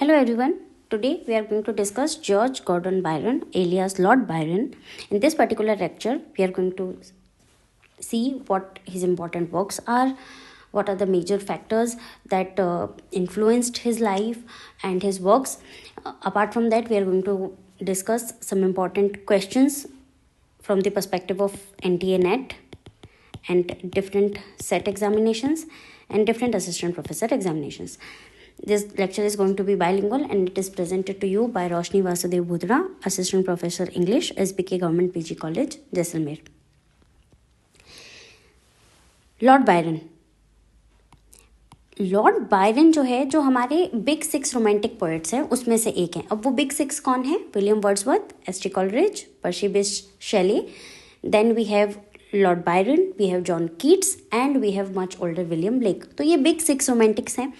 Hello everyone. Today we are going to discuss George Gordon Byron, alias Lord Byron. In this particular lecture, we are going to see what his important works are, what are the major factors that influenced his life and his works. Apart from that, we are going to discuss some important questions from the perspective of NTA NET and different set examinations and different assistant professor examinations. This lecture is going to be bilingual and it is presented to you by Roshni Vasudev Budra, Assistant Professor English, SBK Government PG College, Jaisalmer. Lord Byron जो है, जो हमारे big six romantic poets हैं उसमें से एक हैं. अब वो बिग सिक्स कौन है? William Wordsworth, S T Coleridge, Percy Bysshe Shelley. Then we have Lord Byron, we have John Keats and we have much older William Blake. तो ये बिग सिक्स रोमांटिक्स हैं.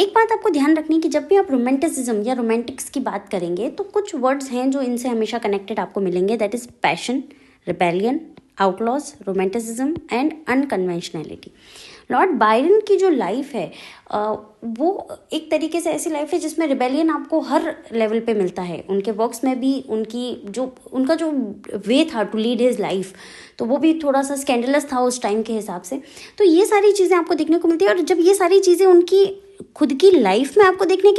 एक बात आपको ध्यान रखनी कि जब भी आप रोमांटिसिज्म या रोमांटिक्स की बात करेंगे तो कुछ वर्ड्स हैं जो इनसे हमेशा कनेक्टेड आपको मिलेंगे. That is passion, rebellion, outlaws, romanticism and unconventionality. Lord Byron की जो लाइफ है वो एक तरीके से ऐसी लाइफ है जिसमें रिबेलियन आपको हर लेवल पे मिलता है. उनके वर्क्स में भी उनका जो वे था टू लीड हिज लाइफ, तो वो भी थोड़ा सा स्कैंडलस था उस टाइम के हिसाब से. तो ये सारी चीज़ें आपको देखने को मिलती है और जब ये सारी चीज़ें उनकी खुद की लाइफ में आपको देखने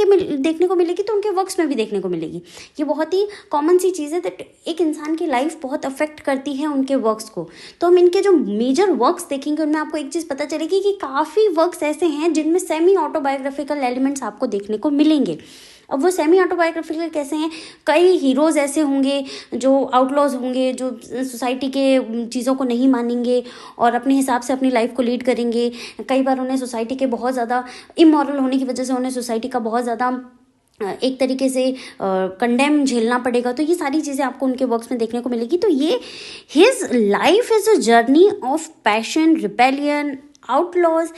को मिलेगी तो उनके वर्क्स में भी देखने को मिलेगी. ये बहुत ही कॉमन सी चीज़ है दैट एक इंसान की लाइफ बहुत अफेक्ट करती है उनके वर्क्स को. तो हम इनके जो मेजर वर्क्स देखेंगे उनमें आपको एक चीज़ पता चलेगी कि काफ़ी वर्क्स ऐसे हैं जिनमें सेमी ऑटोबायोग्राफिकल एलिमेंट्स आपको देखने को मिलेंगे. अब वो सेमी ऑटोबायोग्राफिकल कैसे हैं? कई हीरोज़ ऐसे होंगे जो आउटलॉज होंगे, जो सोसाइटी के चीज़ों को नहीं मानेंगे और अपने हिसाब से अपनी लाइफ को लीड करेंगे. कई बार उन्हें सोसाइटी के बहुत ज़्यादा इमोरल होने की वजह से उन्हें सोसाइटी का बहुत ज़्यादा एक तरीके से कंडेम झेलना पड़ेगा. तो ये सारी चीज़ें आपको उनके वर्क्स में देखने को मिलेगी. तो ये his life is a journey of passion, rebellion, outlaws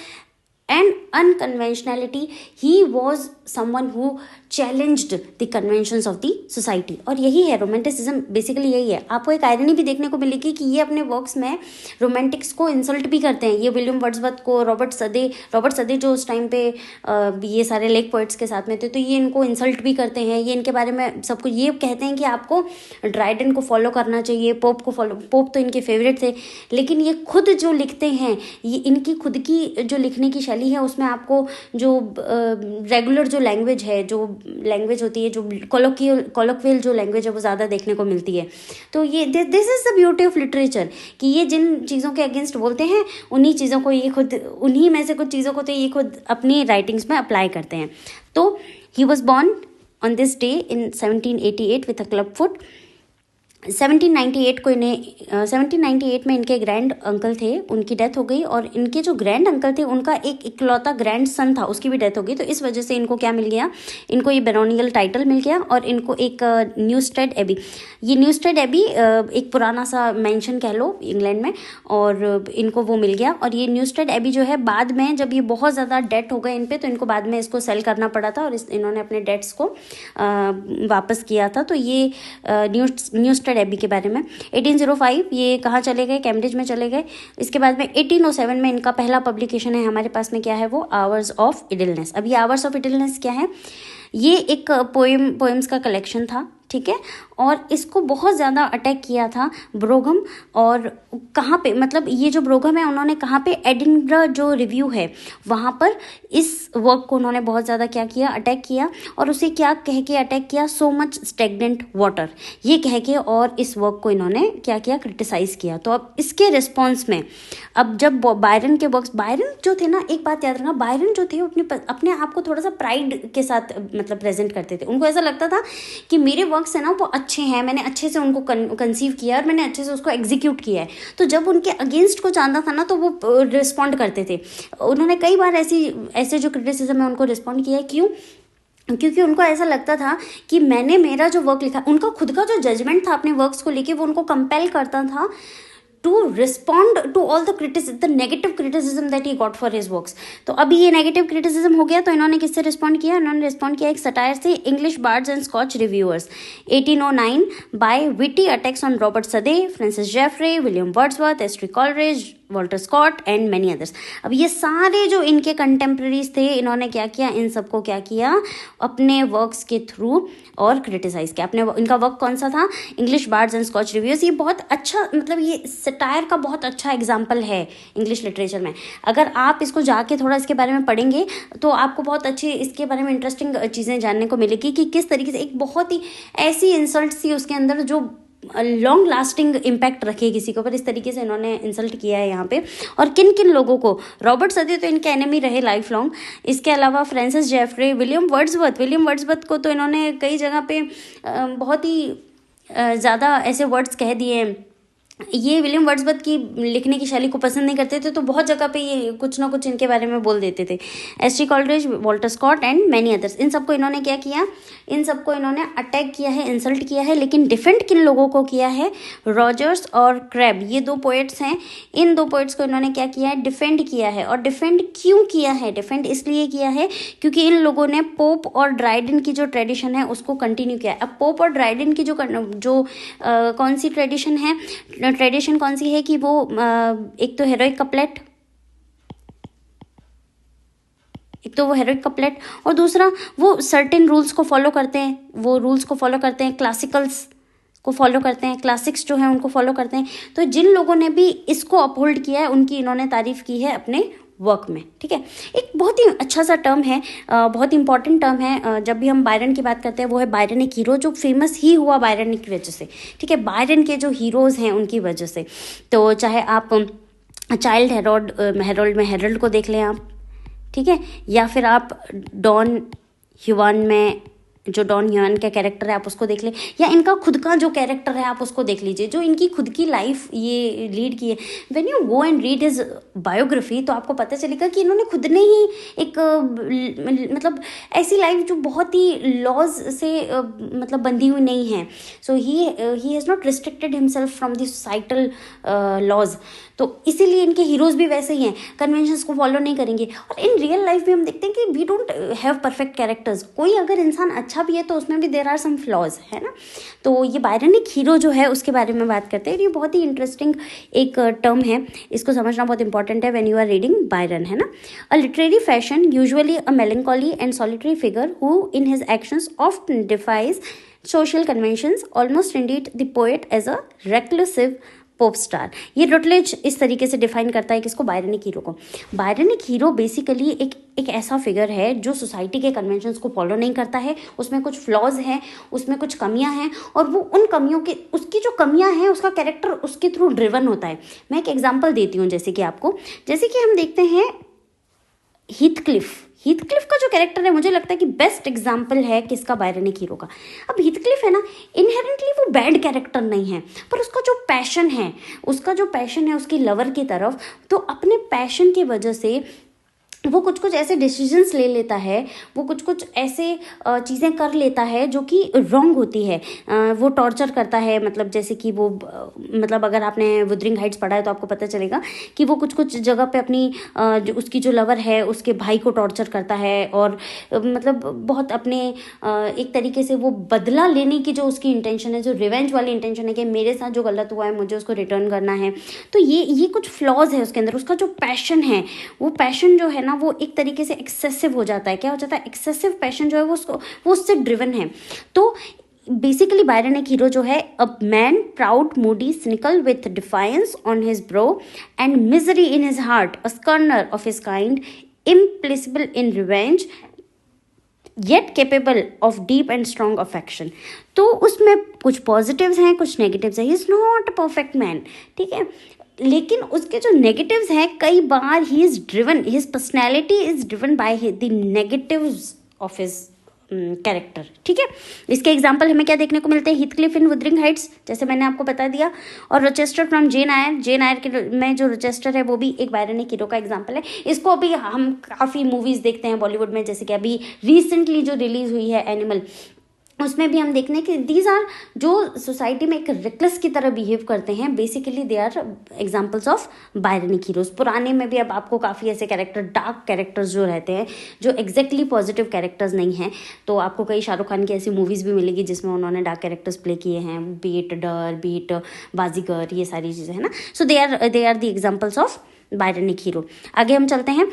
and unconventionality. He was someone who challenged the conventions of the society. और यही है रोमांटिसिज्म, बेसिकली यही है. आपको एक आयरनी भी देखने को मिलेगी कि ये अपने वर्क्स में रोमांटिक्स को इंसल्ट भी करते हैं. ये विलियम वर्ड्सवर्थ को, रॉबर्ट सदे जो उस टाइम पे ये सारे लेक पोइट्स के साथ में थे, तो ये इनको इंसल्ट भी करते हैं. ये इनके बारे में सब कुछ ये कहते हैं कि आपको ड्राइडन को फॉलो करना चाहिए, पोप तो इनके फेवरेट थे. लेकिन ये खुद जो लिखते हैं, ये इनकी खुद की जो लिखने की है उसमें आपको जो रेगुलर जो लैंग्वेज है, जो लैंग्वेज होती है, जो कॉलोक्वियल जो लैंग्वेज है वो ज़्यादा देखने को मिलती है. तो ये this is the beauty of literature कि ये जिन चीज़ों के अगेंस्ट बोलते हैं उन्हीं चीज़ों को ये खुद, उन्हीं में से कुछ चीज़ों को तो ये खुद अपनी राइटिंग्स में अप्लाई करते हैं. तो he was born on this day in 1788 with a club foot. 1798 में इनके ग्रैंड अंकल थे, उनकी डेथ हो गई. और इनके जो ग्रैंड अंकल थे उनका एक इकलौता ग्रैंड सन था, उसकी भी डेथ हो गई. तो इस वजह से इनको क्या मिल गया? इनको ये बेरोनियल टाइटल मिल गया और इनको एक न्यूस्टेड एबी, ये न्यूस्टेड एबी एक पुराना सा मेंशन कह लो इंग्लैंड में, और इनको वो मिल गया. और ये न्यूस्टेड एबी जो है बाद में जब ये बहुत ज़्यादा डेट हो गए इन पे, तो इनको बाद में इसको सेल करना पड़ा था और इन्होंने अपने डेट्स को वापस किया था. तो ये न्यूस्टेड एबी के बारे में 1805 ये कहाँ चले गए? कैम्ब्रिज में चले गए. इसके बाद में 1807 में इनका पहला पब्लिकेशन है हमारे पास में. क्या है वो? Hours of idleness. अब ये आवर्स ऑफ इडिलनेस क्या है? ये एक पोएम्स का कलेक्शन था, ठीक है. और इसको बहुत ज़्यादा अटैक किया था ब्रोघम. और कहाँ पे, मतलब ये जो ब्रोघम है उन्होंने कहाँ पे, एडिनबरा जो रिव्यू है वहाँ पर इस वर्क को उन्होंने बहुत ज़्यादा क्या किया? अटैक किया. और उसे क्या कह के अटैक किया? सो मच स्टेगनेंट वाटर, ये कह के. और इस वर्क को इन्होंने क्या किया? क्रिटिसाइज़ किया. तो अब इसके रिस्पॉन्स में, अब जब बायरन के वर्क्स, बायरन जो थे ना, एक बात याद रखना, बायरन जो थे अपने आप को थोड़ा सा प्राइड के साथ मतलब प्रेजेंट करते थे. उनको ऐसा लगता था कि मेरे वर्क्स है ना वो अच्छे हैं, मैंने अच्छे से उनको कंसीव किया और मैंने अच्छे से उसको एग्जीक्यूट किया है. तो जब उनके अगेंस्ट कुछ आता था ना तो वो रिस्पॉन्ड करते थे. उन्होंने कई बार ऐसे जो क्रिटिसिज्म है उनको रिस्पॉन्ड किया है. क्यों? क्योंकि उनको ऐसा लगता था कि मेरा जो वर्क लिखा, उनका खुद का जो जजमेंट था अपने वर्क्स को लेके, वो उनको कंपेल करता था to respond to all the negative criticism that he got for his works. तो अभी ये नेगेटिव क्रिटिसिज्म हो गया तो इन्होंने किससे रिस्पॉन्ड किया? इन्होंने रिस्पॉन्ड किया एक सटायर से, English bards and Scotch reviewers 1809 by witty attacks on Robert Southey, Francis Jeffrey, William Wordsworth, S T Coleridge, Walter Scott and many others. अब ये सारे जो इनके कंटेम्प्रेरीज थे, इन्होंने क्या किया, इन सबको क्या किया, अपने वर्क्स के थ्रू और क्रिटिसाइज किया। अपने इनका वर्क कौन सा था, English bards and Scotch reviews. ये बहुत अच्छा, मतलब ये सटायर का बहुत अच्छा एग्जाम्पल है इंग्लिश लिटरेचर में। अगर आप इसको जाके थोड़ा इसके बारे में पढ़ेंगे तो आपको बहुत अच्छी इसके बारे में इंटरेस्टिंग चीज़ें जानने को मिलेगी कि किस तरीके से एक बहुत ही ऐसी इंसल्ट थी उसके अंदर जो लॉन्ग लास्टिंग इम्पैक्ट रखे किसी के ऊपर। इस तरीके से इन्होंने इंसल्ट किया है यहाँ पे, और किन किन लोगों को। रॉबर्ट सदी तो इनके एनिमी रहे लाइफ लॉन्ग। इसके अलावा फ्रांसिस जेफरे, विलियम वर्ड्सवर्थ को तो इन्होंने कई जगह पे बहुत ही ज़्यादा ऐसे वर्ड्स कह दिए हैं। ये विलियम वर्ड्सवर्थ की लिखने की शैली को पसंद नहीं करते थे, तो बहुत जगह पे ये कुछ ना कुछ इनके बारे में बोल देते थे। S T. Coleridge, Walter Scott and many others, इन सबको इन्होंने क्या किया, इन सबको इन्होंने अटैक किया है, इंसल्ट किया है। लेकिन डिफेंड किन लोगों को किया है, रॉजर्स और क्रैब, ये दो पोएट्स हैं। इन दो पोएट्स को इन्होंने क्या किया है, डिफेंड किया है। और डिफेंड क्यों किया है, डिफेंड इसलिए किया है क्योंकि इन लोगों ने पोप और ड्राइडन की जो ट्रेडिशन है उसको कंटिन्यू किया है। अब पोप और ड्राइडन की जो कौन सी ट्रेडिशन है, ट्रेडिशन कौन सी है कि वो एक तो हेरोइक कपलेट, और दूसरा वो सर्टेन रूल्स को फॉलो करते हैं, क्लासिकल्स को फॉलो करते हैं, क्लासिक्स जो हैं उनको फॉलो करते हैं। तो जिन लोगों ने भी इसको अपहोल्ड किया है उनकी इन्होंने तारीफ की है अपने वर्क में। ठीक है, एक बहुत ही अच्छा सा टर्म है, बहुत इंपॉर्टेंट टर्म है जब भी हम बायरन की बात करते हैं, वो है बायरन एक हीरो जो फेमस ही हुआ बायरन की वजह से। ठीक है, बायरन के जो हीरोज़ हैं उनकी वजह से। तो चाहे आप चाइल्ड हेरोल्ड में हेरल्ड को देख लें आप, ठीक है, या फिर आप डॉन ह्यून का कैरेक्टर है आप उसको देख ले, या इनका खुद का जो कैरेक्टर है आप उसको देख लीजिए, जो इनकी खुद की लाइफ ये लीड की है। When you go and read his biography तो आपको पता चलेगा कि इन्होंने खुद ने ही एक मतलब ऐसी लाइफ जो बहुत ही लॉज से मतलब बंधी हुई नहीं है। So he has not restricted himself from the societal laws. तो इसीलिए इनके हीरोज़ भी वैसे ही हैं, कन्वेंशंस को फॉलो नहीं करेंगे। और इन रियल लाइफ भी हम देखते हैं कि we don't have perfect characters. कोई अगर इंसान अच्छा भी है तो उसमें भी देर आर सम फ्लॉज, है ना। तो ये बायरन एक हीरो जो है उसके बारे में बात करते हैं। ये बहुत ही इंटरेस्टिंग एक टर्म है, इसको समझना बहुत इंपॉर्टेंट है when you are reading Byron, है ना। A literary fashion usually a melancholy and solitary figure who in his actions often defies social conventions, almost indeed the poet as a reclusive pop star. ये Routledge इस तरीके से define करता है किसको, बायरनिक hero को। बायरनिक हीरो बेसिकली एक ऐसा फिगर है जो सोसाइटी के कन्वेंशंस को फॉलो नहीं करता है, उसमें कुछ फ्लॉज हैं, उसमें कुछ कमियां हैं, और वो उन कमियों के, उसकी जो कमियां हैं उसका कैरेक्टर उसके थ्रू ड्रिवन होता है। मैं एक एग्जांपल देती हूँ, जैसे कि हम देखते हैं हीथक्लिफ का जो कैरेक्टर है, मुझे लगता है कि बेस्ट एग्जाम्पल है किसका, बायरनिक हीरो का। अब हीथक्लिफ है ना, इनहेरेंटली वो बैड कैरेक्टर नहीं है, पर उसका जो पैशन है उसकी लवर की तरफ, तो अपने पैशन की वजह से वो कुछ ऐसे डिसीजंस ले लेता है, वो कुछ ऐसे चीज़ें कर लेता है जो कि रॉन्ग होती है। वो टॉर्चर करता है, मतलब जैसे कि वो मतलब अगर आपने वुदरिंग हाइट्स पढ़ा है तो आपको पता चलेगा कि वो कुछ जगह पे अपनी उसकी जो लवर है उसके भाई को टॉर्चर करता है, और मतलब बहुत अपने एक तरीके से वो बदला लेने की जो उसकी इंटेंशन है, जो रिवेंज वाली इंटेंशन है कि मेरे साथ जो गलत हुआ है मुझे उसको रिटर्न करना है। तो ये कुछ फ्लॉज है उसके अंदर। उसका जो पैशन है, वो पैशन जो है ना वो एक तरीके से एक्सेसिव हो जाता है। क्या हो जाता है, एक्सेसिव पैशन जो है वो उससे ड्रिवन है। तो बेसिकली बायरन एक हीरो जो है, a man proud moody cynical with defiance on his brow and misery in his heart, a scorner of his kind, implacable in revenge yet capable of deep and strong affection. तो उसमें कुछ positives हैं, कुछ negatives हैं। He is not a perfect man, ठीक है, लेकिन उसके जो नेगेटिव्स हैं, कई बार he is driven, his personality is driven by the negatives of his character. ठीक है, इसके एग्जाम्पल हमें क्या देखने को मिलते हैं, हीथक्लिफ इन वुदरिंग हाइट्स, जैसे मैंने आपको बता दिया, और रोचेस्टर फ्रॉम जेन आयर के में जो रोचेस्टर है वो भी एक बायरनिक हीरो का एग्जाम्पल है। इसको अभी हम काफ़ी मूवीज़ देखते हैं बॉलीवुड में, जैसे कि अभी रिसेंटली जो रिलीज़ हुई है एनिमल, उसमें भी हम देखते हैं कि दीज आर जो सोसाइटी में एक रिकलेस की तरह बिहेव करते हैं, basically they are examples of Byronic heroes. पुराने में भी अब आपको काफ़ी ऐसे कैरेक्टर, डार्क कैरेक्टर्स जो रहते हैं, जो एग्जैक्टली पॉजिटिव कैरेक्टर्स नहीं हैं, तो आपको कई शाहरुख खान की ऐसी मूवीज़ भी मिलेगी जिसमें उन्होंने डार्क कैरेक्टर्स प्ले किए हैं, बीट डर, बीट बाजीगर, ये सारी चीज़ें है ना। So they are the examples of Byronic hero. आगे हम चलते हैं।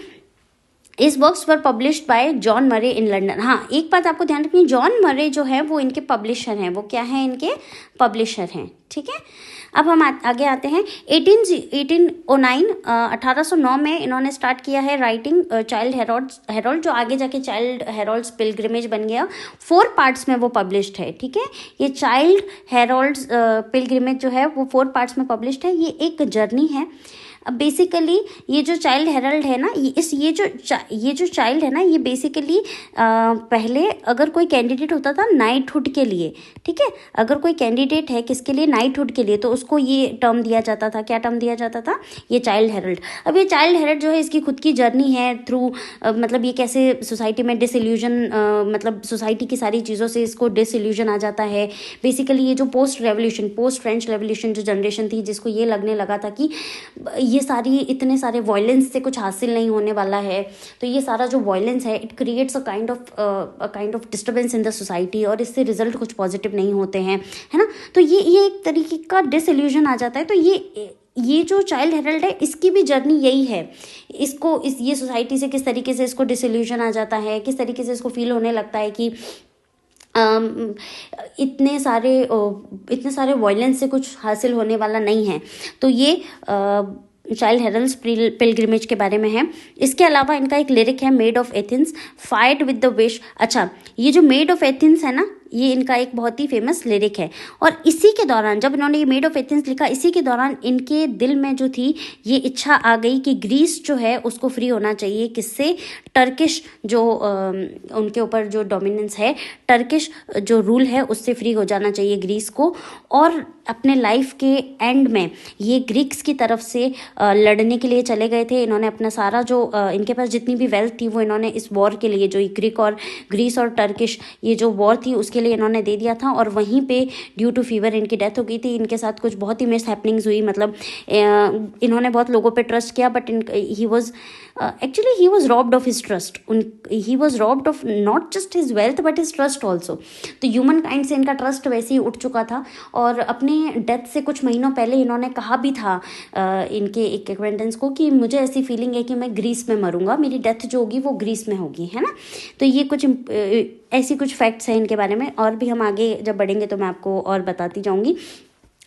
इस books were published by John Murray in London. हाँ, एक बात आपको ध्यान रखनी, जॉन मरे जो है वो इनके पब्लिशर हैं। वो क्या है? इनके पब्लिशर हैं, ठीक है। अब हम आगे आते हैं। 1809 में इन्होंने स्टार्ट किया है राइटिंग चाइल्ड हेरोल्ड, जो आगे जाके चाइल्ड हेरोल्ड्स पिलग्रिमेज बन गया। 4 पार्ट्स में वो पब्लिश्ड है, ठीक है। ये चाइल्ड हेरोल्ड्स पिलग्रिमेज जो है वो 4 पार्ट्स में पब्लिश्ड है। ये एक जर्नी है। अब बेसिकली ये जो चाइल्ड हेरल्ड है ना, ये जो चाइल्ड है ना, ये बेसिकली पहले अगर कोई कैंडिडेट होता था नाइटहुड के लिए, ठीक है, अगर कोई कैंडिडेट है किसके लिए? नाइटहुड के लिए, तो उसको ये टर्म दिया जाता था। क्या टर्म दिया जाता था? ये चाइल्ड हेरल्ड। अब ये चाइल्ड हेरल्ड जो है इसकी खुद की जर्नी है थ्रू मतलब ये कैसे सोसाइटी में डिसइल्यूजन, मतलब सोसाइटी की सारी चीज़ों से इसको डिसइल्यूजन आ जाता है। बेसिकली ये जो पोस्ट फ्रेंच रेवोल्यूशन जो जनरेशन थी, जिसको ये लगने लगा था कि ये इतने सारे वायलेंस से कुछ हासिल नहीं होने वाला है, तो ये सारा जो वायलेंस है it creates a kind of disturbance in the society, और इससे रिजल्ट कुछ पॉजिटिव नहीं होते हैं, है ना। तो ये एक तरीके का डिसइल्यूजन आ जाता है। तो ये जो चाइल्ड हेरल्ड है इसकी भी जर्नी यही है। ये सोसाइटी से किस तरीके से इसको डिसइल्यूजन आ जाता है, किस तरीके से इसको फील होने लगता है कि इतने सारे वायलेंस से कुछ हासिल होने वाला नहीं है। तो ये चाइल्ड हेरल्ड्स पिलग्रिमेज के बारे में है। इसके अलावा इनका एक लिरिक है, made of Athens fight with the wish. अच्छा, ये जो मेड ऑफ एथेंस है ना, ये इनका एक बहुत ही फेमस लिरिक है। और इसी के दौरान जब इन्होंने ये मेड ऑफ एथेंस लिखा, इसी के दौरान इनके दिल में जो थी ये इच्छा आ गई कि ग्रीस जो है उसको फ्री होना चाहिए। किससे? टर्किश जो उनके ऊपर जो डोमिनेंस है, टर्किश जो रूल है उससे फ्री हो जाना चाहिए ग्रीस को। और अपने लाइफ के एंड में ये ग्रीक्स की तरफ से लड़ने के लिए चले गए थे। इन्होंने अपना सारा जो इनके पास जितनी भी वेल्थ थी वो इन्होंने इस वॉर के लिए, जो ग्रीस और टर्किश ये जो वॉर थी उसके लिए इन्होंने दे दिया था। और वहीं पे ड्यू टू फीवर इनकी डेथ हो गई थी। इनके साथ कुछ बहुत ही मिस हैपनिंग्स हुई, मतलब इन्होंने बहुत लोगों पे ट्रस्ट किया, but he was robbed of his trust. He was robbed of not just his wealth but his trust also. तो ह्यूमन काइंड से इनका ट्रस्ट वैसे ही उठ चुका था। और अपने डेथ से कुछ महीनों पहले इन्होंने कहा भी था इनके एक एक्वेंटेंस को कि मुझे ऐसी फीलिंग है कि मैं ग्रीस में मरूंगा, मेरी डेथ जो होगी वो ग्रीस में होगी, है ना। तो ये कुछ ऐसी कुछ फैक्ट्स हैं इनके बारे में, और भी हम आगे जब बढ़ेंगे तो मैं आपको और बताती जाऊंगी।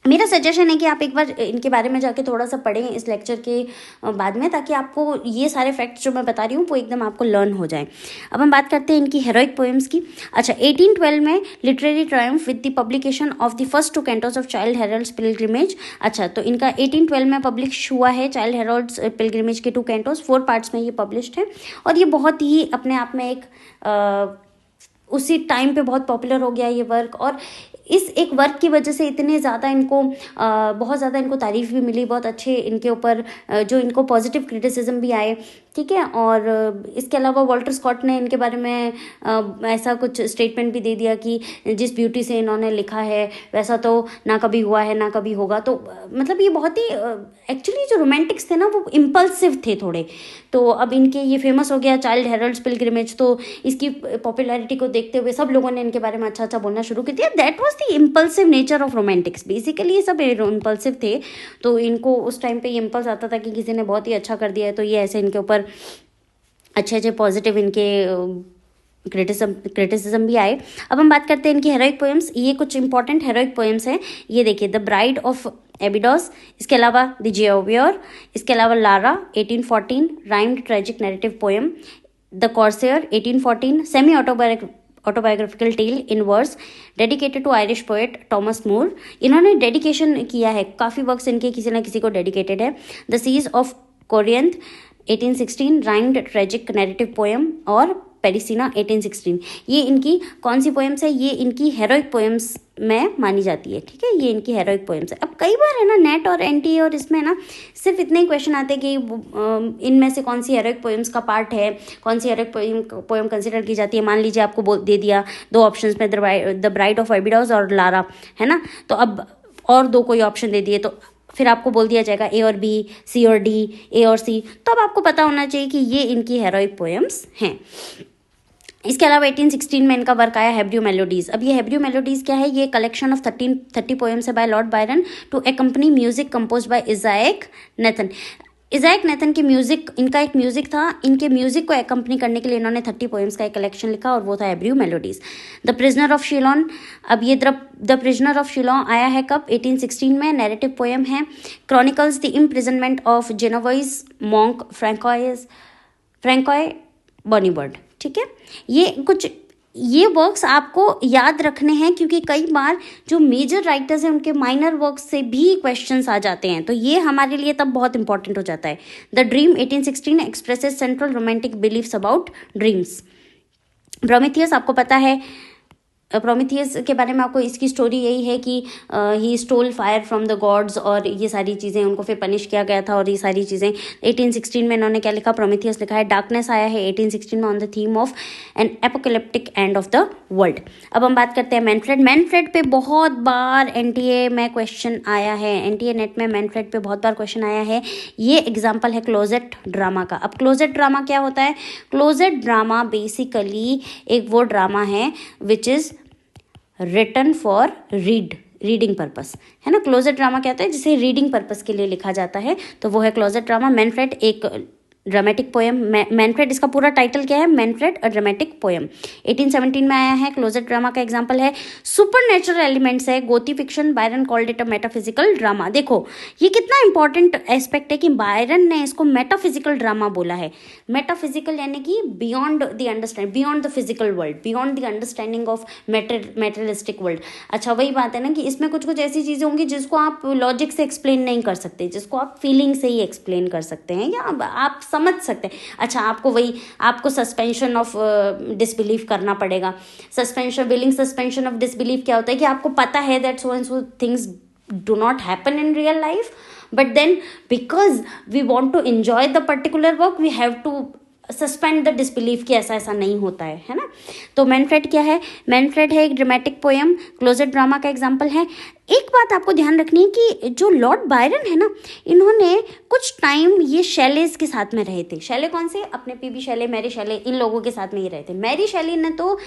मेरा सजेशन है कि आप एक बार इनके बारे में जाके थोड़ा सा पढ़ें इस लेक्चर के बाद में, ताकि आपको ये सारे फैक्ट्स जो मैं बता रही हूँ वो एकदम आपको लर्न हो जाए। अब हम बात करते हैं इनकी हेरोइक पोएम्स की। अच्छा, 1812 में literary triumph with the publication of the first 2 cantos of Childe Harold's pilgrimage. अच्छा, तो इनका 1812 में पब्लिश हुआ है चाइल्ड हेरल्ड्स पिलग्रिमेज के 2 कैंटोस, 4 पार्ट्स में ये पब्लिश्ड है। और ये बहुत ही अपने आप में एक उसी टाइम पे बहुत पॉपुलर हो गया ये वर्क। और इस एक वर्क की वजह से इतने ज़्यादा इनको बहुत ज़्यादा इनको तारीफ़ भी मिली, बहुत अच्छे इनके ऊपर जो इनको पॉजिटिव क्रिटिसिज्म भी आए, ठीक है। और इसके अलावा वॉल्टर स्कॉट ने इनके बारे में ऐसा कुछ स्टेटमेंट भी दे दिया कि जिस ब्यूटी से इन्होंने लिखा है वैसा तो ना कभी हुआ है ना कभी होगा। तो मतलब ये बहुत ही एक्चुअली जो रोमांटिक्स थे ना वो इम्पल्सिव थे थोड़े। तो अब इनके ये फेमस हो गया चाइल्ड हेरल्ड्स पिलग्रिमेज। तो इसकी पॉपुलैरिटी को देखते हुए सब लोगों ने इनके बारे में अच्छा बोलना शुरू कर दिया। That was the impulsive nature of Romantics. Basically ये सब इम्पल्सिव थे, तो इनको उस टाइम पे ये इम्पल्स आता था कि किसी ने बहुत ही अच्छा कर दिया है, तो ये ऐसे इनके ऊपर अच्छे पॉजिटिव इनके क्रिटिसिज्म भी आए। अब हम बात करते हैं इनकी हेरोइक पोएम्स। ये कुछ इंपॉर्टेंट हेरोइक पोएम्स हैं, ये देखिए, द ब्राइड ऑफ एबिडोस, इसके अलावा द जेओवियर, इसके अलावा Lara 1814 rhymed tragic narrative poem, the corsair 1814 semi autobiographical tale in verse dedicated to Irish poet Thomas Moore. इन्होंने डेडिकेशन किया है, काफ़ी वर्क्स इनके किसी ना किसी को डेडिकेटेड है। The siege of Corinth 1816 rhymed tragic narrative poem, और पेरिसिना 1816। ये इनकी कौन सी पोएम्स है? ये इनकी हेरोइक पोएम्स में मानी जाती है, ठीक है, ये इनकी हेरोइक पोएम्स है। अब कई बार है ना नेट और एनटीए और इसमें ना सिर्फ इतने ही क्वेश्चन आते हैं कि इनमें से कौन सी हेरोइक पोएम्स का पार्ट है, कौन सी हेरोइक पोएम कंसिडर की जाती है। मान लीजिए आपको दे दिया दो ऑप्शंस में द ब्राइड ऑफ एबिडोस और लारा, है ना, तो अब और दो कोई ऑप्शन दे दिए तो फिर आपको बोल दिया जाएगा ए और बी, सी और डी, ए और सी, तो अब आपको पता होना चाहिए कि ये इनकी हेरोइक पोएम्स हैं। इसके अलावा 1816 में इनका वर्क आया हेब्रू मेलोडीज। अब ये हेब्रू मेलोडीज क्या है? ये कलेक्शन ऑफ 30 पोएम्स है by Lord Byron to accompany music compose by Isaac Nathan. Isaac Nathan की म्यूजिक, इनका एक म्यूजिक था, इनके म्यूजिक को एकम्पनी करने के लिए इन्होंने 30 पोएम्स का एक कलेक्शन लिखा और वो था Hebrew melodies. The prisoner of Ceylon. अब ये द प्रिजनर ऑफ शिलोन आया है कब? 1816 में, नैरेटिव पोएम है। Chronicles the imprisonment of Genevese monk François Bonivard, ठीक है। ये वर्क्स आपको याद रखने हैं क्योंकि कई बार जो मेजर राइटर्स हैं उनके माइनर वर्क्स से भी क्वेश्चंस आ जाते हैं, तो ये हमारे लिए तब बहुत इंपॉर्टेंट हो जाता है। The dream 1816 expresses central romantic beliefs about dreams. Prometheus, आपको पता है प्रोमेथियस के बारे में आपको इसकी स्टोरी यही है कि he stole fire from the gods और ये सारी चीज़ें, उनको फिर पनिश किया गया था और ये सारी चीज़ें। 1816 में इन्होंने क्या लिखा? प्रोमेथियस लिखा है। डार्कनेस आया है 1816 में on the theme of an apocalyptic end of the world. अब हम बात करते हैं मैनफ्रेड। मैनफ्रेड पे बहुत बार एनटीए में क्वेश्चन आया है, एनटीए नेट में मैनफ्रेड पे बहुत बार क्वेश्चन आया है। ये एग्जाम्पल है क्लोजेट ड्रामा का। अब क्लोजेट ड्रामा क्या होता है? क्लोजेट ड्रामा बेसिकली एक वो ड्रामा है which is written for reading purpose, है ना। क्लोजेट ड्रामा क्या होता है? जिसे रीडिंग पर्पस के लिए लिखा जाता है, तो वो है क्लोजेट ड्रामा। मैनफ्रेड एक ड्रामेटिक पोएम। मैनफ्रेड, इसका पूरा टाइटल क्या है? Manfred a dramatic poem. 1817 में आया है। क्लोजेट ड्रामा का एग्जांपल है। सुपर नेचुरल एलिमेंट्स है, gothic fiction. Byron called it a metaphysical drama. देखो ये कितना इंपॉर्टेंट एस्पेक्ट है कि बायरन ने इसको मेटाफिजिकल ड्रामा बोला है। मेटाफिजिकल यानी कि beyond the understanding, beyond the physical world, beyond the understanding of materialistic world. अच्छा, वही बात है ना कि इसमें कुछ कुछ ऐसी चीज़ें होंगी जिसको आप लॉजिक से एक्सप्लेन नहीं कर सकते, जिसको आप फीलिंग से ही एक्सप्लेन कर सकते हैं या आप समझ सकते हैं। अच्छा, आपको सस्पेंशन ऑफ डिसबिलीफ करना पड़ेगा। विलिंग सस्पेंशन ऑफ डिसबिलीफ क्या होता है कि आपको पता है that so and so things do not happen in real life, but then because we want to enjoy the particular work we have to suspend the disbelief कि ऐसा नहीं होता है ना। तो मैनफ्रेड क्या है? मैनफ्रेड है एक ड्रामेटिक पोएम, क्लोजेट ड्रामा का एग्जाम्पल है। एक बात आपको ध्यान रखनी है कि जो लॉर्ड बायरन है ना, इन्होंने कुछ टाइम ये शैलेज के साथ में रहे थे। शैले कौन से? अपने पीबी शैले, मैरी शैले, इन लोगों के साथ में ही रहे थे। मैरी शैले ने तो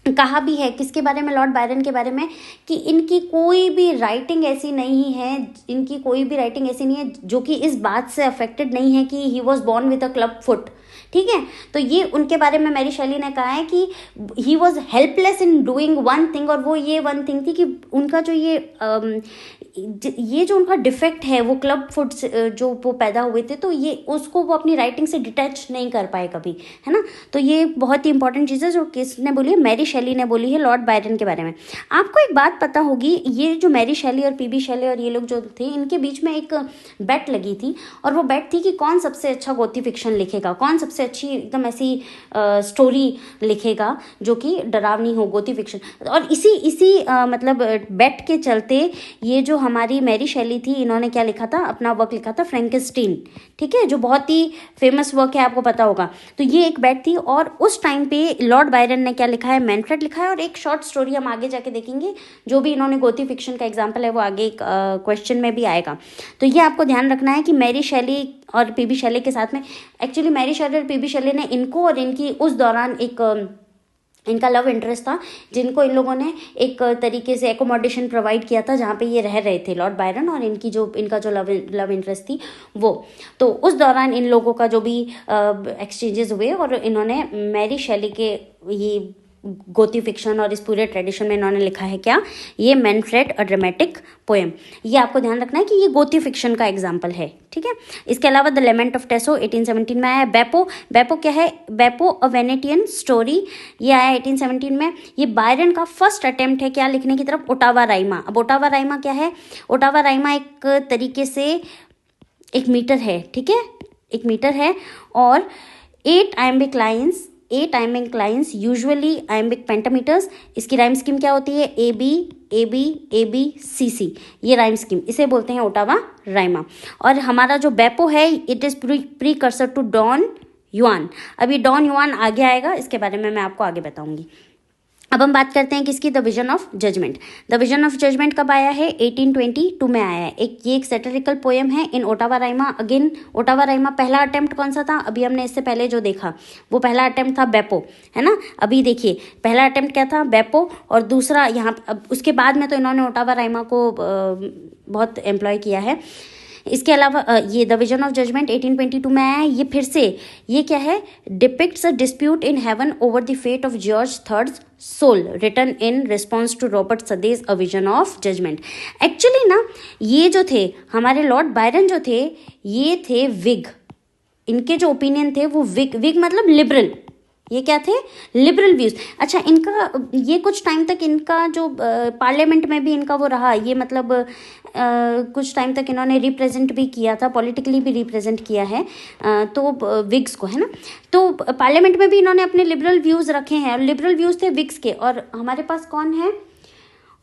कहा भी है किसके बारे में? लॉर्ड बायरन के बारे में, कि इनकी कोई भी राइटिंग ऐसी नहीं है, जो कि इस बात से अफेक्टेड नहीं है कि he was born with a club foot, ठीक है। तो ये उनके बारे में मैरी शैली ने कहा है कि he was helpless in doing one thing, और वो ये वन थिंग थी कि उनका जो ये जो उनका डिफेक्ट है वो क्लब फुट जो वो पैदा हुए थे, तो ये उसको वो अपनी राइटिंग से डिटैच नहीं कर पाए कभी, है ना। तो ये बहुत ही इंपॉर्टेंट चीज़ है जो किसने बोली है? मैरी शैली ने बोली है लॉर्ड बायरन के बारे में। आपको एक बात पता होगी, ये जो मैरी शैली और पीबी शैली और ये लोग जो थे, इनके बीच में एक बेट लगी थी, और वो बेट थी कि कौन सबसे अच्छा गोथी फिक्शन लिखेगा, कौन सबसे अच्छी एकदम ऐसी स्टोरी लिखेगा जो कि डरावनी हो, गोथी फिक्शन। और इसी मतलब बेट के चलते ये जो हमारी मैरी शैली थी, इन्होंने क्या लिखा था? अपना वर्क लिखा था फ्रैंकेनस्टीन, ठीक है, जो बहुत ही फेमस वर्क है, आपको पता होगा। तो ये एक बेट थी, और उस टाइम पे लॉर्ड बायरन ने क्या लिखा है? मैनफ्रेड लिखा है। और एक शॉर्ट स्टोरी हम आगे जाके देखेंगे, जो भी इन्होंने गोथी फिक्शन का एग्जाम्पल है वो आगे एक क्वेश्चन में भी आएगा। तो ये आपको ध्यान रखना है कि मैरी शैली और पीबी शैली के साथ में, एक्चुअली मैरी शैली और पीबी शैली ने इनको और इनकी उस दौरान इनका लव इंटरेस्ट था, जिनको इन लोगों ने एक तरीके से एकोमोडेशन प्रोवाइड किया था जहाँ पे ये रह रहे थे, लॉर्ड बायरन और इनका जो लव इंटरेस्ट थी वो। तो उस दौरान इन लोगों का जो भी एक्सचेंजेस हुए, और इन्होंने मैरी शैली के ये गोथी फिक्शन और इस पूरे ट्रेडिशन में इन्होंने लिखा है क्या? ये मैनफ्रेड अ ड्रामेटिक पोएम। ये आपको ध्यान रखना है कि ये गोथी फिक्शन का एग्जाम्पल है, ठीक है। इसके अलावा द लेमेंट ऑफ टेसो 1817 में आया है। बेपो क्या है? बेपो अ वेनेटियन स्टोरी, ये आया 1817 में। ये बायरन का फर्स्ट अटेम्प्ट है क्या लिखने की तरफ? ओटावा राइमा। अब ओटावा राइमा क्या है? ओटावा राइमा एक तरीके से एक मीटर है, ठीक है, एक मीटर है, और 8 iambic lines 8 iambic lines, usually iambic pentameters. इसकी राइम स्कीम क्या होती है? A B A B A B C C, ये राइम स्कीम, इसे बोलते हैं ओटावा राइमा. और हमारा जो बेपो है, it is precursor to Don Juan. अभी डॉन युआन आगे आएगा, इसके बारे में मैं आपको आगे बताऊंगी. अब हम बात करते हैं किसकी? The Vision of Judgment. The Vision of Judgment कब आया है? 1822 में आया है. ये एक सैटिरिकल पोएम है in ottava rima. Again ottava rima पहला अटेम्प्ट कौन सा था? अभी हमने इससे पहले जो देखा वो पहला अटेम्प्ट था बेपो, है ना. अभी देखिए पहला अटेम्प्ट क्या था? बेपो. और दूसरा यहाँ उसके बाद में तो इन्होंने ओटावा राइमा को बहुत एम्प्लॉय किया है. इसके अलावा ये द विजन ऑफ जजमेंट 1822 में आया है. ये फिर से ये क्या है? Depicts a dispute in heaven over the fate of George third soul, written in response to Robert Southey's a vision of judgement. Actually ना ये जो थे हमारे लॉर्ड बायरन जो थे, ये थे विग. इनके जो ओपिनियन थे वो विग मतलब लिबरल. ये क्या थे? Liberal views. अच्छा, इनका ये कुछ टाइम तक इनका जो पार्लियामेंट में भी इनका वो रहा, ये मतलब कुछ टाइम तक इन्होंने रिप्रेजेंट भी किया था, पॉलिटिकली भी रिप्रेजेंट किया है तो विग्स को, है ना. तो पार्लियामेंट में भी इन्होंने अपने लिबरल व्यूज रखे हैं. लिबरल व्यूज थे विग्स के. और हमारे पास कौन है?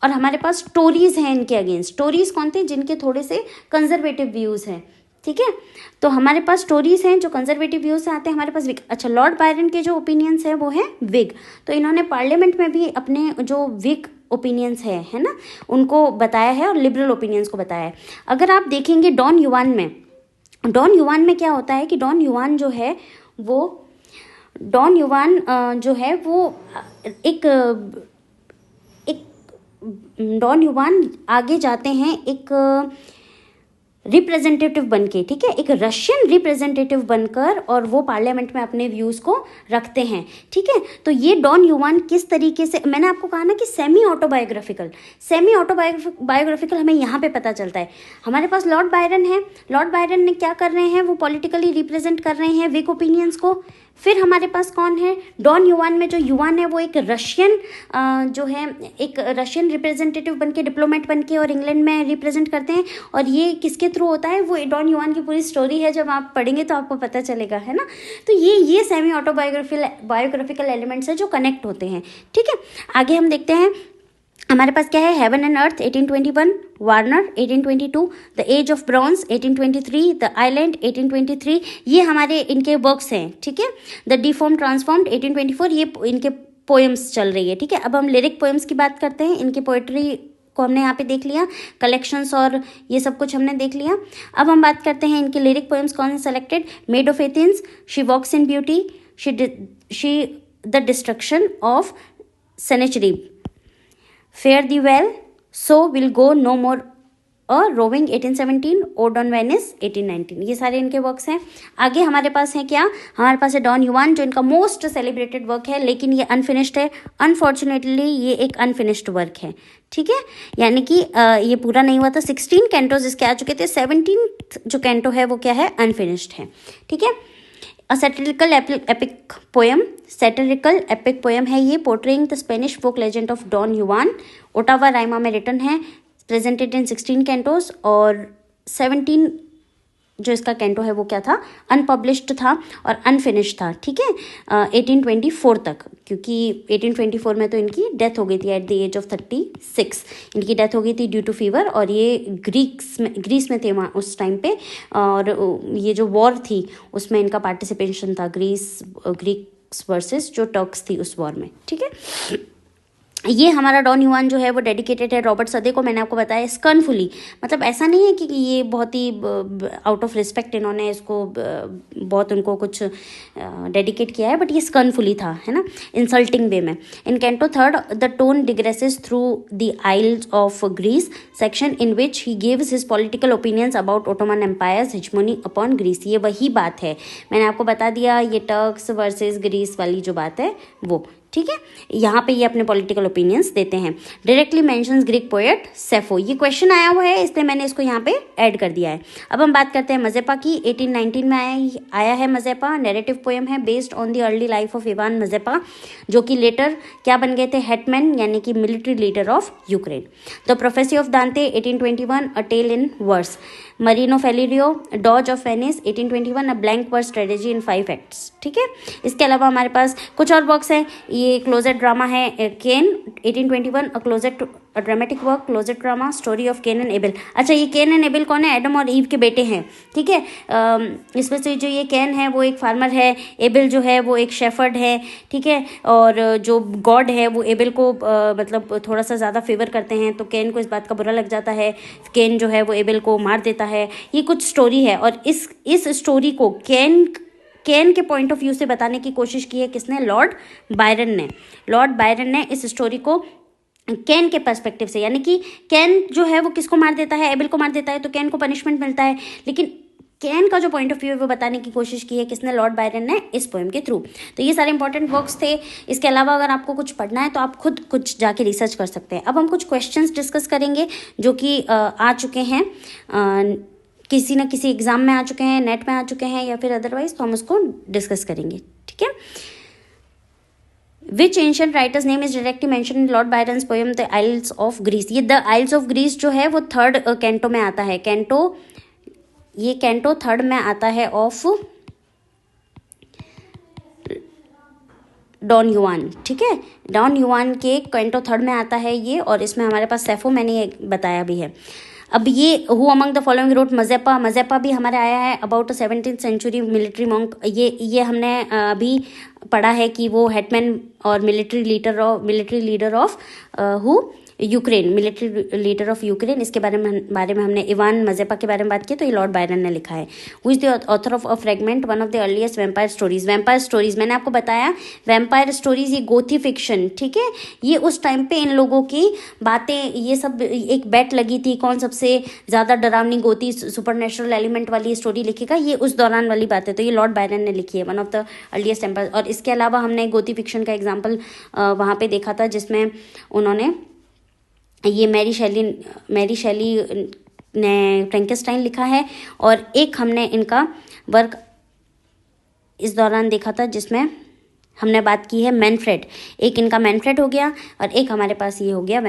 और हमारे पास टोरीज हैं इनके अगेंस्ट. टोरीज कौन थे? जिनके थोड़े से कंजर्वेटिव व्यूज हैं. ठीक है, तो हमारे पास टोरीज हैं जो कंजर्वेटिव व्यूज से आते हैं. हमारे पास विग. अच्छा, लॉर्ड बायरन के जो ओपिनियंस हैं वो हैं विग. तो इन्होंने पार्लियामेंट में भी अपने जो विग ओपिनियंस है ना, उनको बताया है और लिबरल ओपिनियंस को बताया है. अगर आप देखेंगे डॉन युआन में क्या होता है कि डॉन युआन जो है वो एक डॉन युआन आगे जाते हैं एक रिप्रेजेंटेटिव बनके. ठीक है, एक रशियन रिप्रेजेंटेटिव बनकर, और वो पार्लियामेंट में अपने व्यूज़ को रखते हैं. ठीक है, तो ये डॉन युआन किस तरीके से, मैंने आपको कहा ना कि सेमी ऑटोबायोग्राफिकल हमें यहाँ पे पता चलता है. हमारे पास लॉर्ड बायरन है. लॉर्ड बायरन ने क्या कर रहे हैं? वो पॉलिटिकली रिप्रेजेंट कर रहे हैं विग ओपिनियंस को. फिर हमारे पास कौन है? डॉन युआन में जो युआन है वो एक रशियन रिप्रेजेंटेटिव बनके, डिप्लोमेट बनके और इंग्लैंड में रिप्रेजेंट करते हैं. और ये किसके थ्रू होता है? वो डॉन युआन की पूरी स्टोरी है, जब आप पढ़ेंगे तो आपको पता चलेगा, है ना. तो ये सेमी ऑटोबायोग्राफिकल एलिमेंट्स है जो कनेक्ट होते हैं. ठीक है, आगे हम देखते हैं. हमारे पास क्या है? Heaven and Earth 1821, Werner 1822, the Age of Bronze 1823, the Island 1823. ये हमारे इनके वर्क्स हैं. ठीक है, द डिफॉर्म ट्रांसफॉर्म्ड 1824. ये इनके पोएम्स चल रही है. ठीक है, अब हम लिरिक पोएम्स की बात करते हैं. इनकी पोएट्री को हमने यहाँ पे देख लिया, कलेक्शंस और ये सब कुछ हमने देख लिया. अब हम बात करते हैं इनके लिरिक पोएम्स कौन से selected. Maid of Athens, she walks in beauty, she the destruction of Sennacherib, fare thee well, so will go no more, और रोविंग 1817, ओड ऑन वेनिस 1819. ये सारे इनके वर्क्स हैं. आगे हमारे पास है क्या? हमारे पास है डॉन युआन, जो इनका मोस्ट सेलिब्रेटेड वर्क है, लेकिन ये अनफिनिश्ड है. अनफॉर्चुनेटली ये एक अनफिनिश्ड वर्क है. ठीक है, यानी कि ये पूरा नहीं हुआ था. 16 कैंटोज इसके आ चुके थे. 17th जो कैंटो है वो क्या है? अनफिनिश्ड है. ठीक है, अ सैटिरिकल एपिक पोएम है ये, portraying the Spanish folk legend of Don Juan. Ottava rima में रिटन है, प्रेजेंटेड इन 16 कैंटोस. और 17 जो इसका कैंटो है वो क्या था? अनपब्लिश्ड था और अनफिनिश्ड था. ठीक है, 1824 तक, क्योंकि 1824 में तो इनकी डेथ हो गई थी एट द एज ऑफ 36. इनकी डेथ हो गई थी ड्यू टू फीवर. और ये ग्रीस में थे वहाँ उस टाइम पे. और ये जो वॉर थी उसमें इनका पार्टिसिपेशन था, ग्रीक्स वर्सेस जो टर्क्स थी उस वॉर में. ठीक है, ये हमारा डॉन युआन जो है वो डेडिकेटेड है रॉबर्ट सदे को. मैंने आपको बताया स्कर्नफुली, मतलब ऐसा नहीं है कि ये बहुत ही आउट ऑफ रिस्पेक्ट इन्होंने इसको बहुत उनको कुछ डेडिकेट किया है, बट ये स्कर्नफुली था, है ना, इंसल्टिंग वे में. In canto third the tone digresses through the isles of Greece section in which he gives his political opinions about Ottoman empire's hegemony upon Greece. ये वही बात है, मैंने आपको बता दिया, ये टर्क्स वर्सेस ग्रीस वाली जो बात है वो. ठीक है, यहाँ पे ये अपने पॉलिटिकल ओपिनियंस देते हैं. Directly mentions Greek poet Sappho. ये क्वेश्चन आया हुआ है इसलिए मैंने इसको यहाँ पे ऐड कर दिया है. अब हम बात करते हैं मजेपा की. 1819 में आया है मजेपा. नैरेटिव पोएम है based on the early life of Ivan Mazeppa, जो कि लेटर क्या बन गए थे? हेटमैन, यानी कि military leader of Ukraine. The prophecy of Dante 1821, a tale in verse. Marino Faliero, doge of Venice 1821, a blank verse strategy in 5 acts. ठीक है, इसके अलावा हमारे पास कुछ और वर्क्स हैं। ये क्लोजेट ड्रामा है Cain 1821, a dramatic work closet drama story of Cain and Abel. अच्छा, ये केन एंड एबेल कौन है? एडम और ईव के बेटे हैं। ठीक है, इसमें से जो ये केन है वो एक फार्मर है, एबेल जो है वो एक शेफर्ड है। ठीक है, और जो गॉड है वो एबेल को मतलब थोड़ा सा ज़्यादा फेवर करते हैं, तो केन को इस बात का बुरा लग जाता है। केन जो है वो एबेल को मार देता है। ये कुछ स्टोरी है, और इस स्टोरी को केन के पॉइंट ऑफ व्यू से बताने की कोशिश की है किसने? लॉर्ड बायरन ने इस स्टोरी को कैन के पर्सपेक्टिव से, यानी कि कैन जो है वो किसको मार देता है? एबेल को मार देता है, तो कैन को पनिशमेंट मिलता है, लेकिन कैन का जो पॉइंट ऑफ व्यू है वो बताने की कोशिश की है किसने? लॉर्ड बायरन ने, इस पोएम के थ्रू। तो ये सारे इंपॉर्टेंट वर्क्स थे। इसके अलावा अगर आपको कुछ पढ़ना है तो आप खुद कुछ जाके रिसर्च कर सकते हैं। अब हम कुछ क्वेश्चंस डिस्कस करेंगे जो कि आ चुके हैं, किसी न किसी एग्जाम में आ चुके हैं, नेट में आ चुके हैं, या फिर अदरवाइज, तो हम उसको डिस्कस करेंगे। ठीक है, which ancient writer's name is directly mention in Lord Byron's poem the isles of Greece. ये द आइल्स ऑफ ग्रीस जो है वो थर्ड कैंटो में आता है। ये कैंटो थर्ड में आता है ऑफ डॉन युआन। ठीक है, डॉन युआन के कैंटो थर्ड में आता है ये, और इसमें हमारे पास सैफो मैंने बताया भी है। अब ये who among the following wrote Mazeppa भी हमारे आया है about 17th century military monk. ये हमने अभी पढ़ा है कि वो हेटमैन और military leader of who Ukraine, military leader of Ukraine. इसके बारे में हमने इवान मजेपा के बारे में बात की, तो ये लॉर्ड बायरन ने लिखा है। Who is the author of a fragment, one of the earliest vampire stories. मैंने आपको बताया वैम्पायर स्टोरीज ये गोथी फिक्शन। ठीक है, ये उस टाइम पे इन लोगों की बातें, ये सब एक बेट लगी थी कौन सबसे ज़्यादा डरावनी गोथी सुपरनेचुरल एलिमेंट वाली स्टोरी लिखेगा, ये उस दौरान वाली बात है। तो ये लॉर्ड बायरन ने लिखी है, one of the earliest empire. और इसके अलावा हमने गोथी फिक्शन का एग्जाम्पल वहाँ पे देखा था, जिसमें उन्होंने ये मैरी शैली ने फ्रैंकेस्टाइन लिखा है, और एक हमने इनका वर्क इस दौरान देखा था जिसमें हमने बात की है मैनफ्रेड। एक इनका मैनफ्रेड हो गया, और एक हमारे पास ये हो गया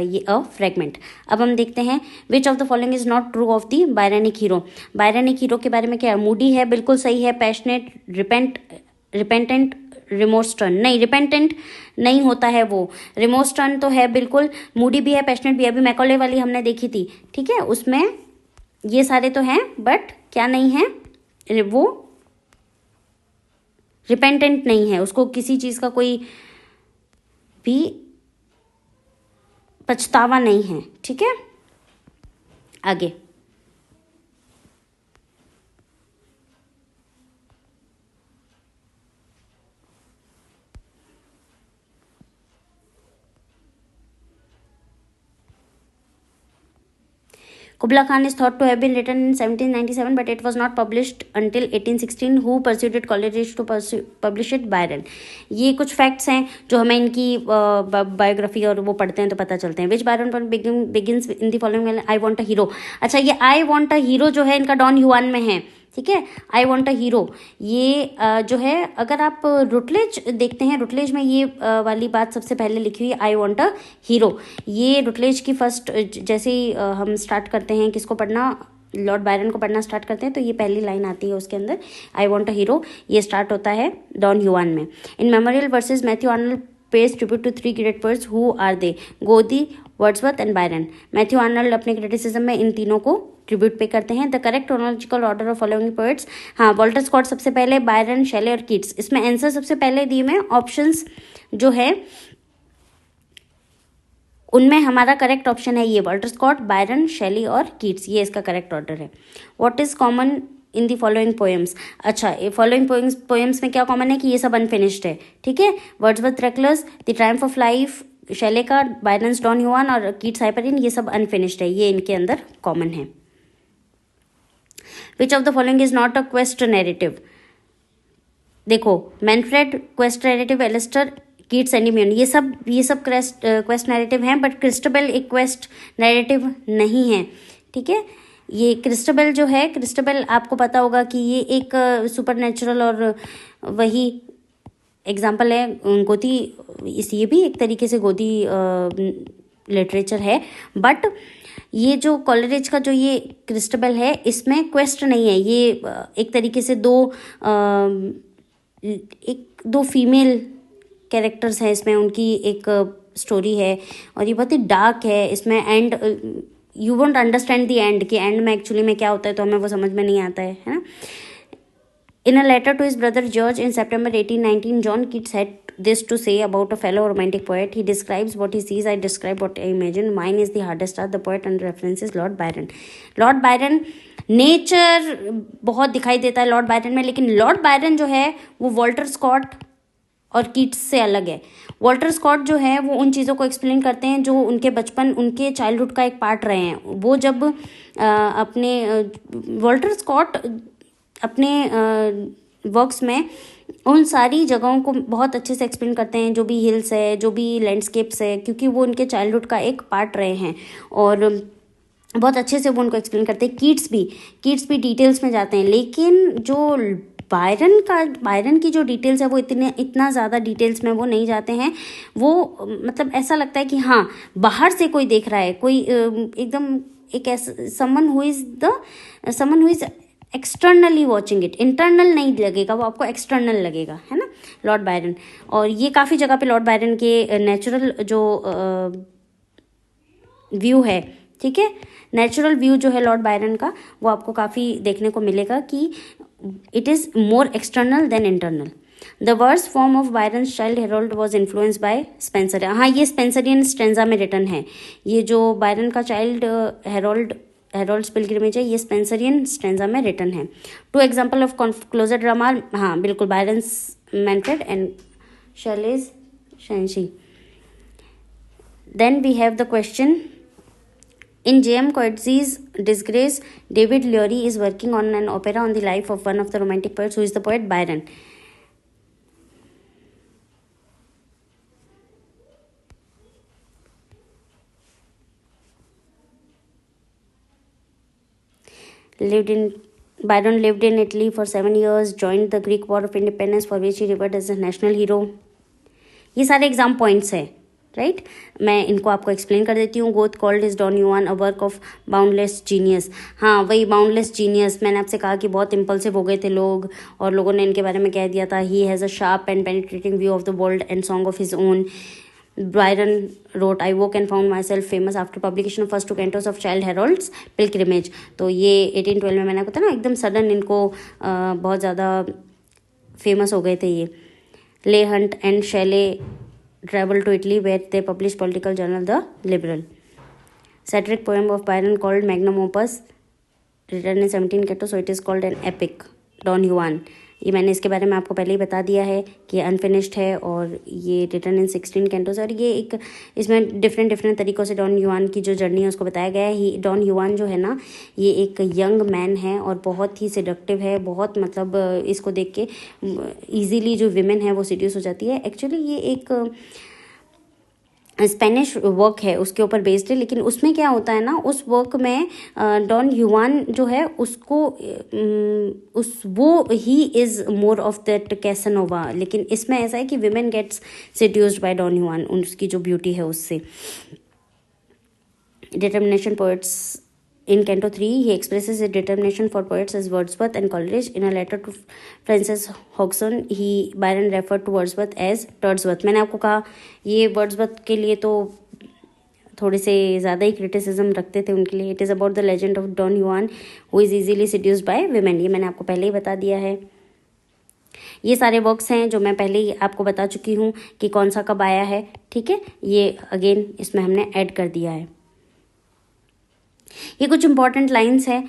ये अ फ्रेगमेंट। अब हम देखते हैं which of the following is not true of the Byronic hero. Byronic hero के बारे में क्या? मूडी है, बिल्कुल सही है। पैशनेट, रिपेंटेंट, रिमोर्स्टर्न नहीं, रिपेंटेंट नहीं होता है वो, रिमोर्स्टर्न तो है बिल्कुल। मूडी भी है, पैशनेट भी है, अभी मैकॉले वाली हमने देखी थी। ठीक है, उसमें ये सारे तो हैं, बट क्या नहीं है? वो रिपेंटेंट नहीं है, उसको किसी चीज़ का कोई भी पछतावा नहीं है। ठीक है, आगे Kubla Khan is thought to have been written in 1797, but it was not published until 1816. Who persuaded Coleridge to publish it? Byron. ये कुछ फैक्ट्स हैं जो हमें इनकी बायोग्राफी और वो पढ़ते हैं तो पता चलते हैं। Which Byron begins in the following I want a hero. अच्छा, ये आई वॉन्ट अ हीरो जो है इनका डॉन युआन में है। ठीक है, आई वॉन्ट अ हीरो ये जो है, अगर आप रुटलेज देखते हैं, रुटलेज में ये वाली बात सबसे पहले लिखी हुई है, आई वॉन्ट अ हीरो। ये रुटलेज की फर्स्ट, जैसे ही हम स्टार्ट करते हैं किसको पढ़ना, लॉर्ड बायरन को पढ़ना स्टार्ट करते हैं, तो ये पहली लाइन आती है उसके अंदर, आई वॉन्ट अ हीरो। ये स्टार्ट होता है डॉन युआन में। In memorial verses Matthew Arnold pays tribute to 3 great poets. Who are they? गोदी, Wordsworth and Byron. Matthew Arnold अपने क्रिटिसिज्म में इन तीनों को ट्रिब्यूट पे करते हैं। The correct chronological order of following poets, हाँ, वॉल्टर स्कॉट सबसे पहले, बायरन, शेले और कीट्स। इसमें आंसर सबसे पहले दिए में ऑप्शंस जो है उनमें हमारा करेक्ट ऑप्शन है ये, वॉल्टर स्कॉट, बायरन, शेली और कीट्स, ये इसका करेक्ट ऑर्डर है। What is common in the following poems. अच्छा, ये फॉलोइंग पोएम्स में क्या कॉमन है कि ये सब अनफिनिश्ड है। ठीक है, Wordsworth recluse, the triumph of life, Shelley का, बायरन्स डॉन युआन और कीट्स हाइपरिन, ये सब अनफिनिश्ड है, ये इनके अंदर कॉमन है। Which of the following is not a quest narrative. देखो, Manfred quest narrative, Alastor, Keats Endymion, ये सब क्वेस्ट नैरेटिव हैं, बट क्रिस्टबेल एक क्वेस्ट नैरेटिव नहीं है। ठीक है, ये क्रिस्टबेल जो है, क्रिस्टबेल आपको पता होगा कि ये एक सुपरनेचुरल और वही एग्जाम्पल है। गोदी, ये भी एक तरीके से गोदी लिटरेचर है। बट ये जो कॉलरिज का जो ये क्रिस्टबल है, इसमें क्वेस्ट नहीं है, ये एक तरीके से दो फीमेल कैरेक्टर्स हैं इसमें, उनकी एक स्टोरी है और ये बहुत ही डार्क है। इसमें and you won't understand the end, कि एंड में एक्चुअली में क्या होता है, तो हमें वो समझ में नहीं आता है ना। In a letter to his brother George in September 1819, John Keats had this to say about a fellow romantic poet. He describes what he sees, I describe what I imagine. Mine is the hardest task. The poet under reference is Lord Byron. Lord Byron, nature बहुत दिखाई देता है Lord Byron में, लेकिन Lord Byron जो है वो Walter Scott और कीट्स से अलग है। वॉल्टर स्कॉट जो है वो उन चीज़ों को एक्सप्लेन करते हैं जो उनके बचपन, उनके चाइल्डहुड का एक पार्ट रहे हैं। वो जब वॉल्टर स्कॉट अपने वर्क्स में उन सारी जगहों को बहुत अच्छे से एक्सप्लेन करते हैं, जो भी हिल्स है, जो भी लैंडस्केप्स है, क्योंकि वो उनके चाइल्डहुड का एक पार्ट रहे हैं और बहुत अच्छे से वो उनको एक्सप्लेन करते हैं। कीट्स भी डिटेल्स में जाते हैं, लेकिन जो बायरन की जो डिटेल्स है वो इतना ज़्यादा डिटेल्स में वो नहीं जाते हैं। वो मतलब ऐसा लगता है कि हाँ, बाहर से कोई देख रहा है, कोई एकदम एक ऐसा someone who is externally watching it. Internal नहीं लगेगा वो आपको, एक्सटर्नल लगेगा, है ना, लॉर्ड बायरन। और ये काफ़ी जगह पे लॉर्ड बायरन के नेचुरल जो व्यू है, ठीक है, नेचुरल व्यू जो है लॉर्ड बायरन का, वो आपको काफ़ी देखने को मिलेगा कि it is more external than internal. The verse form of Byron's Childe Harold was influence by Spenser. हाँ, ये स्पेंसरियन स्टेंजा में रिटर्न है। ये जो बायरन का चाइल्ड हेरोल्ड्स पिलग्रिमेज है, ये स्पेंसरियन स्टेंजा में रिटर्न है। Two example of closet drama, हाँ बिल्कुल, Byron's Manfred and Shelley's Cenci. Then we have the question, in J.M. Coetzee's Disgrace, David Leary is working on an opera on the life of one of the romantic poets, who is the poet Byron. Byron lived in Italy for 7 years, joined the Greek War of Independence, for which he revered as a national hero. ये सारे exam points हैं, right. मैं इनको आपको explain कर देती हूँ। Goethe called is Don Juan a work of boundless genius. हाँ, वही बाउंडलेस जीनियस। मैंने आपसे कहा कि बहुत इम्पल्सिव हो गए थे लोग और लोगों ने इनके बारे में कह दिया था, he has a sharp and penetrating view of the world and song of his own. Byron wrote, I woke and found myself famous after publication of first 2 cantos of Childe Harold's Pilgrimage। तो ये 1812 में मैंने कहा था ना, एकदम sudden इनको बहुत ज़्यादा फेमस हो गए थे ये। Leigh Hunt and Shelley traveled to Italy, where they published political journal The Liberal. Satiric poem of Byron called Magnum Opus, written in 17 cantos, so it is called an epic, Don Juan। ये मैंने इसके बारे में आपको पहले ही बता दिया है कि ये अनफिनिश्ड है और ये रिटर्न इन 16 कैंटोस। और ये एक, इसमें डिफरेंट तरीक़ों से डॉन युआन की जो जर्नी है उसको बताया गया है। डॉन युआन जो है ना, ये एक यंग मैन है और बहुत ही सिडक्टिव है, बहुत मतलब इसको देख के ईजीली जो विमेन है वो सीड्यूस हो जाती है। एक्चुअली ये एक स्पेनिश वर्क है, उसके ऊपर बेस्ड है, लेकिन उसमें क्या होता है ना, उस वर्क में डॉन युआन जो है उसको वो ही is more of that Casanova, लेकिन इसमें ऐसा है कि women gets seduced by Don Juan, उसकी जो ब्यूटी है उससे। Determination poets in Canto 3, he expresses his determination for poets as Wordsworth and Coleridge. In a letter to Frances Hodgson, Byron referred to Wordsworth as Wordsworth। मैंने आपको कहा ये Wordsworth के लिए तो थोड़े से ज़्यादा ही क्रिटिसिज्म रखते थे उनके लिए। It is about the legend of Don Juan who is easily seduced by women. ये मैंने आपको पहले ही बता दिया है। ये सारे वर्क्स हैं जो मैं पहले ही आपको बता चुकी हूँ कि कौन सा कब आया है, ठीक है। ये अगेन इसमें हमने ऐड कर दिया है। ये कुछ इंपॉर्टेंट लाइंस है।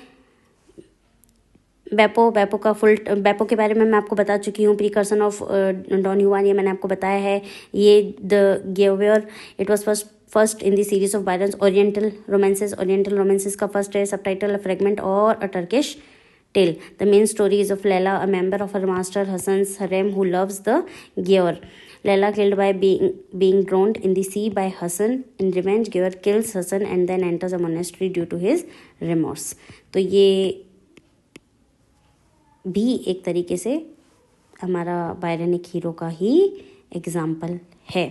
बेपो बेपो के बारे में मैं आपको बता चुकी हूँ। प्रीकर्सन ऑफ डॉन युआन, ये मैंने आपको बताया है। ये the Giaour, it was first in the series of Byron's oriental romances का फर्स्ट है। सबटाइटल, अ फ्रेगमेंट और a Turkish tale. The main story is of Leila, a member of her master Hassan's harem who loves the Giaour. Leila killed by being drowned in the sea by Hassan. In revenge, Giaour kills Hassan and then enters a monastery due to his remorse. तो ये भी एक तरीके से हमारा Byron एक hero का ही एग्जाम्पल है।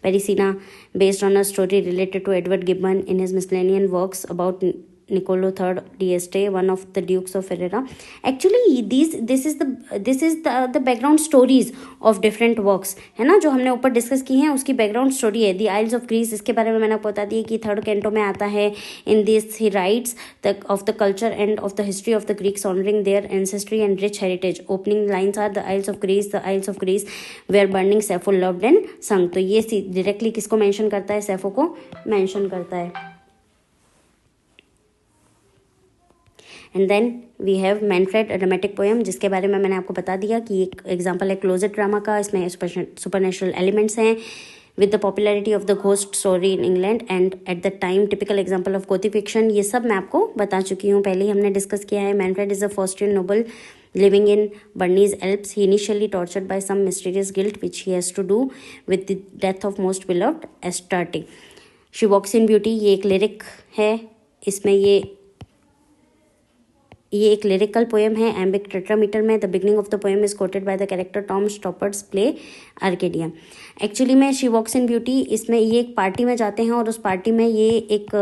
Parisina based on a story related to Edward Gibbon in his miscellaneous works about Niccolo III d'Este, one of the Dukes of Ferrara. Actually, this is the background stories of different works, है ना, जो हमने ऊपर discuss की हैं उसकी background story है। The isles of Greece, इसके बारे में मैंने आपको बता दिया कि थर्ड कैंटो में आता है। In this he writes of the culture and of the history of the Greeks honouring their ancestry and rich heritage. Opening lines are the isles of Greece where burning Sappho loved and sung. तो ये directly किसको mention करता है? सैफो को mention करता है। And then we have Manfred, dramatic poem, जिसके बारे में मैंने आपको बता दिया कि एक एग्जाम्पल है क्लोजेट ड्रामा का। इसमें सुपरनेचुरल एलिमेंट्स हैं with the popularity of the ghost story in England and at the time typical example of Gothic fiction. ये सब मैं आपको बता चुकी हूँ, पहले ही हमने डिस्कस किया है। Manfred is a Faustian noble living in Bernese Alps. He initially tortured by some mysterious guilt which he has to do with the death of most beloved Astarte. She walks in beauty, ये एक lyric है। इसमें ये एक lyrical poem है iambic tetrameter में। The beginning of the poem is quoted by the character Tom Stoppard's play Arcadia. Actually में she walks in beauty, इसमें ये एक पार्टी में जाते हैं और उस पार्टी में ये एक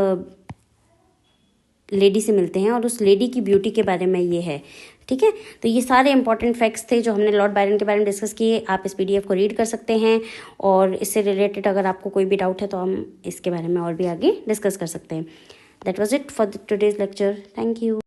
लेडी से मिलते हैं और उस लेडी की ब्यूटी के बारे में ये है। ठीक है, तो ये सारे इंपॉर्टेंट फैक्ट्स थे जो हमने लॉर्ड बायरन के बारे में डिस्कस किए। आप इस पीडीएफ को रीड कर सकते हैं और इससे रिलेटेड अगर आपको कोई भी डाउट है तो हम इसके बारे में और भी आगे डिस्कस कर सकते हैं। That was it for today's lecture. Thank you.